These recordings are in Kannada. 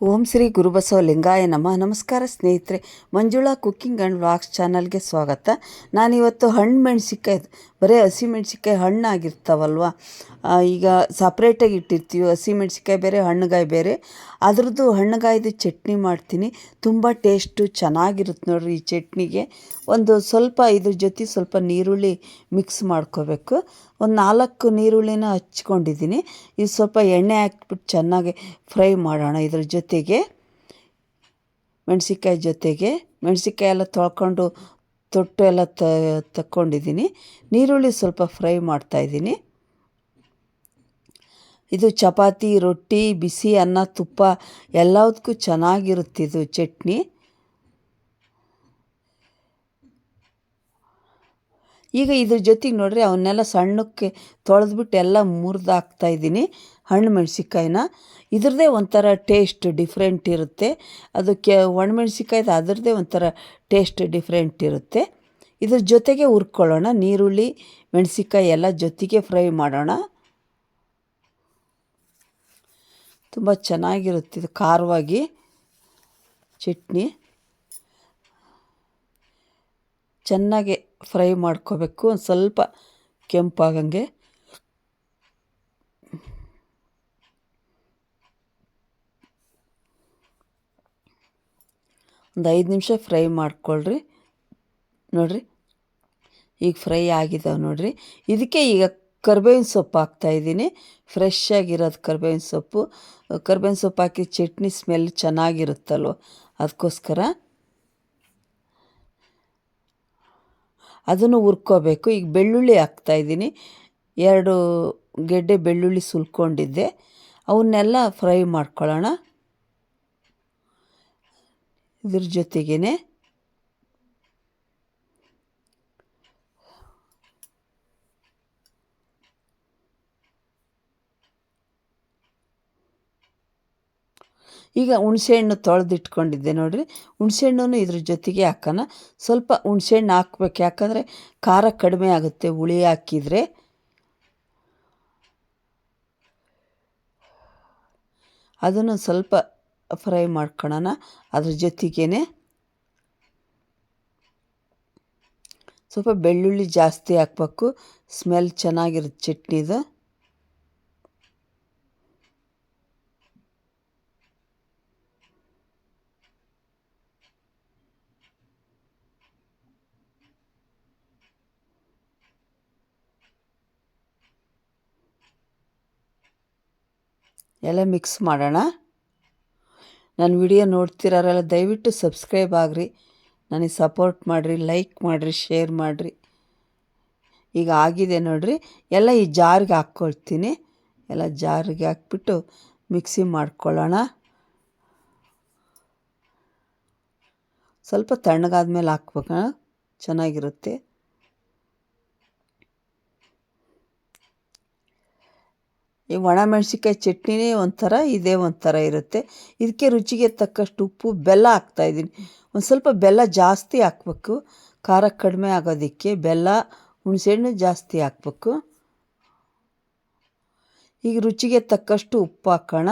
ಓಂ ಶ್ರೀ ಗುರುಬಸವ ಲಿಂಗಾಯ ನಮಃ. ನಮಸ್ಕಾರ ಸ್ನೇಹಿತರೆ, ಮಂಜುಳಾ ಕುಕ್ಕಿಂಗ್ ಆ್ಯಂಡ್ ವ್ಲಾಗ್ಸ್ ಚಾನಲ್ಗೆ ಸ್ವಾಗತ. ನಾನಿವತ್ತು ಹಣ್ಣು ಮೆಣಸಿನ್ಕಾಯಿ, ಬರೀ ಹಸಿಮೆಣ್ಸಿನ್ಕಾಯಿ ಹಣ್ಣಾಗಿರ್ತಾವಲ್ವ, ಈಗ ಸಪ್ರೇಟಾಗಿ ಇಟ್ಟಿರ್ತೀವಿ. ಹಸಿಮೆಣ್ಸಿನ್ಕಾಯಿ ಬೇರೆ, ಹಣ್ಣುಗಾಯಿ ಬೇರೆ. ಅದ್ರದ್ದು ಹಣ್ಣುಗಾಯ್ದು ಚಟ್ನಿ ಮಾಡ್ತೀನಿ. ತುಂಬ ಟೇಸ್ಟು ಚೆನ್ನಾಗಿರುತ್ತೆ ನೋಡಿರಿ. ಈ ಚಟ್ನಿಗೆ ಒಂದು ಸ್ವಲ್ಪ ಇದ್ರ ಜೊತೆ ಸ್ವಲ್ಪ ನೀರುಳ್ಳಿ ಮಿಕ್ಸ್ ಮಾಡ್ಕೋಬೇಕು. ಒಂದು 4 ನೀರುಳ್ಳಿನ ಹಚ್ಕೊಂಡಿದ್ದೀನಿ. ಇದು ಸ್ವಲ್ಪ ಎಣ್ಣೆ ಹಾಕ್ಬಿಟ್ಟು ಚೆನ್ನಾಗಿ ಫ್ರೈ ಮಾಡೋಣ. ಇದ್ರ ಜೊತೆಗೆ ಮೆಣಸಿನ್ಕಾಯಿ ಜೊತೆಗೆ ಮೆಣಸಿನ್ಕಾಯಿ ಎಲ್ಲ ತೊಳ್ಕೊಂಡು ತೊಟ್ಟು ಎಲ್ಲ ತಕ್ಕೊಂಡಿದ್ದೀನಿ. ನೀರುಳ್ಳಿ ಸ್ವಲ್ಪ ಫ್ರೈ ಮಾಡ್ತಾಯಿದ್ದೀನಿ. ಇದು ಚಪಾತಿ, ರೊಟ್ಟಿ, ಬಿಸಿ ಅನ್ನ, ತುಪ್ಪ ಎಲ್ಲದಕ್ಕೂ ಚೆನ್ನಾಗಿರುತ್ತಿದ್ದು ಚಟ್ನಿ. ಈಗ ಇದ್ರ ಜೊತೆಗೆ ನೋಡಿರಿ, ಅವನ್ನೆಲ್ಲ ಸಣ್ಣಕ್ಕೆ ತೊಳೆದ್ಬಿಟ್ಟು ಎಲ್ಲ ಮುರಿದಾಕ್ತಾಯಿದ್ದೀನಿ ಹಣ್ಣು ಮೆಣಸಿನ್ಕಾಯಿನ. ಇದ್ರದ್ದೇ ಒಂಥರ ಟೇಸ್ಟ್ ಡಿಫ್ರೆಂಟ್ ಇರುತ್ತೆ. ಅದಕ್ಕೆ ಒಣಮೆಣ್ಸಿನ್ಕಾಯ್ದು ಅದರದ್ದೇ ಒಂಥರ ಟೇಸ್ಟ್ ಡಿಫ್ರೆಂಟ್ ಇರುತ್ತೆ. ಇದ್ರ ಜೊತೆಗೆ ಹುರ್ಕೊಳ್ಳೋಣ. ನೀರುಳ್ಳಿ, ಮೆಣಸಿನ್ಕಾಯಿ ಎಲ್ಲ ಜೊತೆಗೆ ಫ್ರೈ ಮಾಡೋಣ. ತುಂಬ ಚೆನ್ನಾಗಿರುತ್ತೆ ಇದು ಖಾರವಾಗಿ ಚಟ್ನಿ. ಚೆನ್ನಾಗಿ ಫ್ರೈ ಮಾಡ್ಕೋಬೇಕು, ಒಂದು ಸ್ವಲ್ಪ ಕೆಂಪಾಗಂಗೆ. ಒಂದು 5 ನಿಮಿಷ ಫ್ರೈ ಮಾಡ್ಕೊಳ್ರಿ. ನೋಡಿರಿ, ಈಗ ಫ್ರೈ ಆಗಿದ್ದಾವೆ ನೋಡಿರಿ. ಇದಕ್ಕೆ ಈಗ ಕರ್ಬೇವಿನ ಸೊಪ್ಪು ಹಾಕ್ತಾಯಿದ್ದೀನಿ. ಫ್ರೆಶ್ ಆಗಿರೋದು ಕರ್ಬೇವಿನ ಸೊಪ್ಪು. ಕರ್ಬೇವಿನ ಸೊಪ್ಪು ಹಾಕಿ ಚಟ್ನಿ ಸ್ಮೆಲ್ ಚೆನ್ನಾಗಿರುತ್ತಲ್ವ, ಅದಕ್ಕೋಸ್ಕರ ಅದನ್ನು ಹುರ್ಕೋಬೇಕು. ಈಗ ಬೆಳ್ಳುಳ್ಳಿ ಹಾಕ್ತಾಯಿದ್ದೀನಿ. 2 ಗೆಡ್ಡೆ ಬೆಳ್ಳುಳ್ಳಿ ಸುಲ್ಕೊಂಡಿದ್ದೆ, ಅವನ್ನೆಲ್ಲ ಫ್ರೈ ಮಾಡ್ಕೊಳ್ಳೋಣ. ಇದ್ರ ಜೊತೆಗೇ ಈಗ ಹುಣಸೆಹಣ್ಣು ತೊಳೆದಿಟ್ಕೊಂಡಿದ್ದೆ ನೋಡಿರಿ. ಹುಣಸೆಹಣ್ಣು ಇದ್ರ ಜೊತೆಗೆ ಹಾಕೋಣ. ಸ್ವಲ್ಪ ಹುಣಸೆಹಣ್ಣು ಹಾಕ್ಬೇಕು, ಯಾಕಂದರೆ ಖಾರ ಕಡಿಮೆ ಆಗುತ್ತೆ ಹುಳಿ ಹಾಕಿದರೆ. ಅದನ್ನು ಸ್ವಲ್ಪ ಫ್ರೈ ಮಾಡ್ಕೊಳ್ಳೋಣ. ಅದ್ರ ಜೊತೆಗೇ ಸ್ವಲ್ಪ ಬೆಳ್ಳುಳ್ಳಿ ಜಾಸ್ತಿ ಹಾಕ್ಬೇಕು, ಸ್ಮೆಲ್ ಚೆನ್ನಾಗಿರುತ್ತೆ ಚಟ್ನಿದು. ಎಲ್ಲ ಮಿಕ್ಸ್ ಮಾಡೋಣ. ನನ್ನ ವಿಡಿಯೋ ನೋಡ್ತಿರೋರೆಲ್ಲ ದಯವಿಟ್ಟು ಸಬ್ಸ್ಕ್ರೈಬ್ ಆಗಿರಿ, ನನಗೆ ಸಪೋರ್ಟ್ ಮಾಡಿರಿ, ಲೈಕ್ ಮಾಡಿರಿ, ಶೇರ್ ಮಾಡಿರಿ. ಈಗ ಆಗಿದೆ ನೋಡಿರಿ. ಎಲ್ಲ ಈ ಜಾರಿಗೆ ಹಾಕ್ಕೊಳ್ತೀನಿ. ಎಲ್ಲ ಜಾರಿಗೆ ಹಾಕ್ಬಿಟ್ಟು ಮಿಕ್ಸಿ ಮಾಡ್ಕೊಳ್ಳೋಣ. ಸ್ವಲ್ಪ ತಣ್ಣಗಾದ್ಮೇಲೆ ಹಾಕ್ಬೇಕು, ಚೆನ್ನಾಗಿರುತ್ತೆ. ಈ ಒಣಮೆಣ್ಸಿನ್ಕಾಯಿ ಚಟ್ನಿನೇ ಒಂಥರ, ಇದೇ ಒಂಥರ ಇರುತ್ತೆ. ಇದಕ್ಕೆ ರುಚಿಗೆ ತಕ್ಕಷ್ಟು ಉಪ್ಪು, ಬೆಲ್ಲ ಹಾಕ್ತಾಯಿದ್ದೀನಿ. ಒಂದು ಸ್ವಲ್ಪ ಬೆಲ್ಲ ಜಾಸ್ತಿ ಹಾಕ್ಬೇಕು, ಖಾರ ಕಡಿಮೆ ಆಗೋದಕ್ಕೆ. ಬೆಲ್ಲ, ಹುಣಸೆಹಣ್ಣು ಜಾಸ್ತಿ ಹಾಕ್ಬೇಕು. ಈಗ ರುಚಿಗೆ ತಕ್ಕಷ್ಟು ಉಪ್ಪು ಹಾಕೋಣ.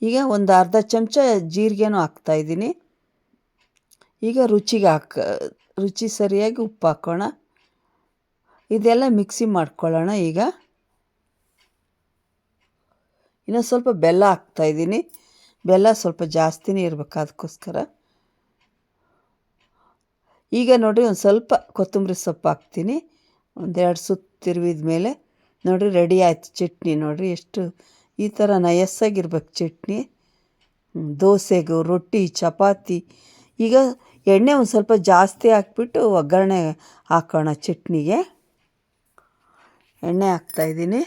ಈಗ ಒಂದು ಅರ್ಧ ಚಮಚ ಜೀರಿಗೆನೂ ಹಾಕ್ತಾಯಿದ್ದೀನಿ. ಈಗ ರುಚಿ ಸರಿಯಾಗಿ ಉಪ್ಪು ಹಾಕೋಣ. ಇದೆಲ್ಲ ಮಿಕ್ಸಿ ಮಾಡ್ಕೊಳ್ಳೋಣ. ಈಗ ಇನ್ನೊಂದು ಸ್ವಲ್ಪ ಬೆಲ್ಲ ಹಾಕ್ತಾಯಿದ್ದೀನಿ. ಬೆಲ್ಲ ಸ್ವಲ್ಪ ಜಾಸ್ತಿನೇ ಇರಬೇಕು, ಅದಕ್ಕೋಸ್ಕರ. ಈಗ ನೋಡಿರಿ, ಒಂದು ಸ್ವಲ್ಪ ಕೊತ್ತಂಬರಿ ಸೊಪ್ಪು ಹಾಕ್ತೀನಿ. 1-2 ಸುತ್ತು ತಿರುವಿದ ಮೇಲೆ ನೋಡಿರಿ, ರೆಡಿ ಆಯ್ತು ಚಟ್ನಿ. ನೋಡಿರಿ ಎಷ್ಟು ಈ ಥರ ನಯಸ್ಸಾಗಿರ್ಬೇಕು ಚಟ್ನಿ. ದೋಸೆಗೂ, ರೊಟ್ಟಿ, ಚಪಾತಿ. ಈಗ ಎಣ್ಣೆ ಒಂದು ಸ್ವಲ್ಪ ಜಾಸ್ತಿ ಹಾಕ್ಬಿಟ್ಟು ಒಗ್ಗರಣೆ ಹಾಕೋಣ ಚಟ್ನಿಗೆ. ಎಣ್ಣೆ ಹಾಕ್ತಾಯಿದ್ದೀನಿ.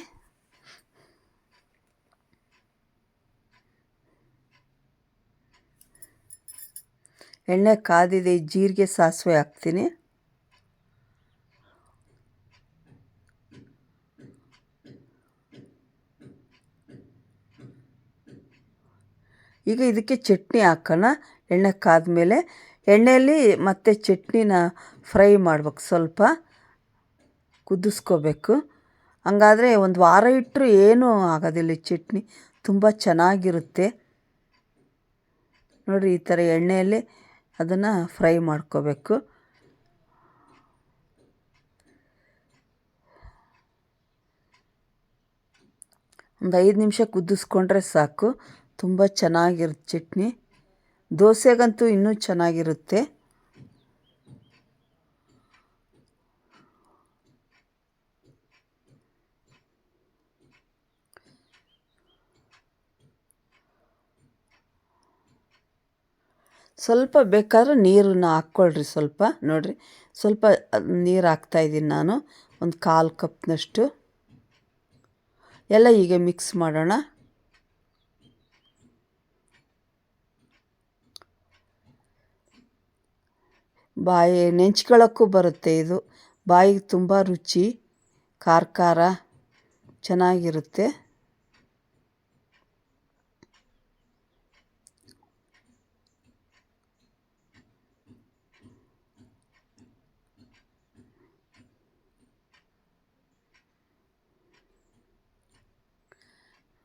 ಎಣ್ಣೆ ಕಾದಿದೆ. ಜೀರಿಗೆ, ಸಾಸಿವೆ ಹಾಕ್ತೀನಿ. ಈಗ ಇದಕ್ಕೆ ಚಟ್ನಿ ಹಾಕೋಣ. ಎಣ್ಣೆ ಕಾದ್ಮೇಲೆ ಎಣ್ಣೆಯಲ್ಲಿ ಮತ್ತೆ ಚಟ್ನಿನ ಫ್ರೈ ಮಾಡ್ಬೇಕು, ಸ್ವಲ್ಪ ಕುದಿಸ್ಕೋಬೇಕು. ಹಂಗಾದರೆ ಒಂದು ವಾರ ಇಟ್ಟರು ಏನೂ ಆಗೋದಿಲ್ಲ. ಈ ಚಟ್ನಿ ತುಂಬ ಚೆನ್ನಾಗಿರುತ್ತೆ. ನೋಡಿರಿ ಈ ಥರ ಎಣ್ಣೆಯಲ್ಲಿ ಅದನ್ನು ಫ್ರೈ ಮಾಡ್ಕೋಬೇಕು. ಒಂದು 5 ನಿಮಿಷ ಕುದಿಸ್ಕೊಂಡ್ರೆ ಸಾಕು. ತುಂಬ ಚೆನ್ನಾಗಿರುತ್ತೆ ಚಟ್ನಿ. ದೋಸೆಗಂತೂ ಇನ್ನೂ ಚೆನ್ನಾಗಿರುತ್ತೆ. ಸ್ವಲ್ಪ ಬೇಕಾದ್ರೆ ನೀರನ್ನ ಹಾಕ್ಕೊಳ್ರಿ. ಸ್ವಲ್ಪ ನೋಡಿರಿ, ಸ್ವಲ್ಪ ನೀರು ಹಾಕ್ತಾಯಿದ್ದೀನಿ ನಾನು, ಒಂದು 1/4 ಕಪ್ನಷ್ಟು. ಎಲ್ಲ ಹೀಗೆ ಮಿಕ್ಸ್ ಮಾಡೋಣ. ಬಾಯಿ ನೆಂಚ್ಕೊಳ್ಳೋಕ್ಕೂ ಬರುತ್ತೆ ಇದು. ಬಾಯಿಗೆ ತುಂಬ ರುಚಿ, ಖಾರ ಖಾರ ಚೆನ್ನಾಗಿರುತ್ತೆ.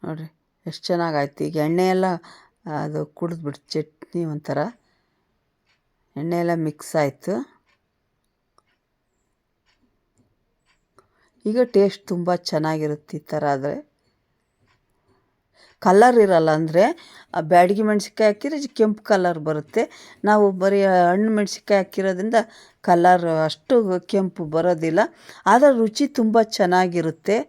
ನೋಡಿರಿ ಎಷ್ಟು ಚೆನ್ನಾಗಾಯ್ತು. ಈಗ ಎಣ್ಣೆ ಎಲ್ಲ ಅದು ಕುಡಿದ್ಬಿಡ್ತು, ಚಟ್ನಿ ಒಂಥರ ಎಣ್ಣೆ ಎಲ್ಲ ಮಿಕ್ಸ್ ಆಯಿತು. ಈಗ ಟೇಸ್ಟ್ ತುಂಬ ಚೆನ್ನಾಗಿರುತ್ತೆ ಈ ಥರ ಆದರೆ. ಕಲರ್ ಇರಲ್ಲ, ಅಂದರೆ ಬ್ಯಾಡಗಿ ಮೆಣಸಿನ್ಕಾಯಿ ಹಾಕಿದ್ರೆ ಕೆಂಪು ಕಲರ್ ಬರುತ್ತೆ. ನಾವು ಬರೀ ಹಣ್ಣು ಮೆಣಸಿನ್ಕಾಯಿ ಹಾಕಿರೋದ್ರಿಂದ ಕಲರ್ ಅಷ್ಟು ಕೆಂಪು ಬರೋದಿಲ್ಲ, ಆದರೆ ರುಚಿ ತುಂಬ ಚೆನ್ನಾಗಿರುತ್ತೆ.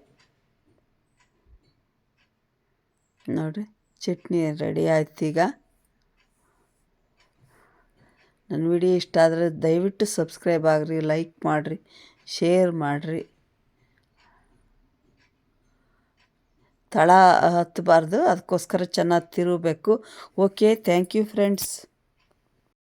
ನೋಡಿರಿ ಚಟ್ನಿ ರೆಡಿ ಆಯ್ತು. ಈಗ ನನ್ನ ವಿಡಿಯೋ ಇಷ್ಟ ಆದರೆ ದಯವಿಟ್ಟು ಸಬ್ಸ್ಕ್ರೈಬ್ ಆಗಿರಿ, ಲೈಕ್ ಮಾಡಿರಿ, ಶೇರ್ ಮಾಡಿರಿ. ತಳ ಹತ್ತಬಾರ್ದು, ಅದಕ್ಕೋಸ್ಕರ ಚೆನ್ನಾಗಿ ತಿರುಗಬೇಕು. Okay, thank you friends.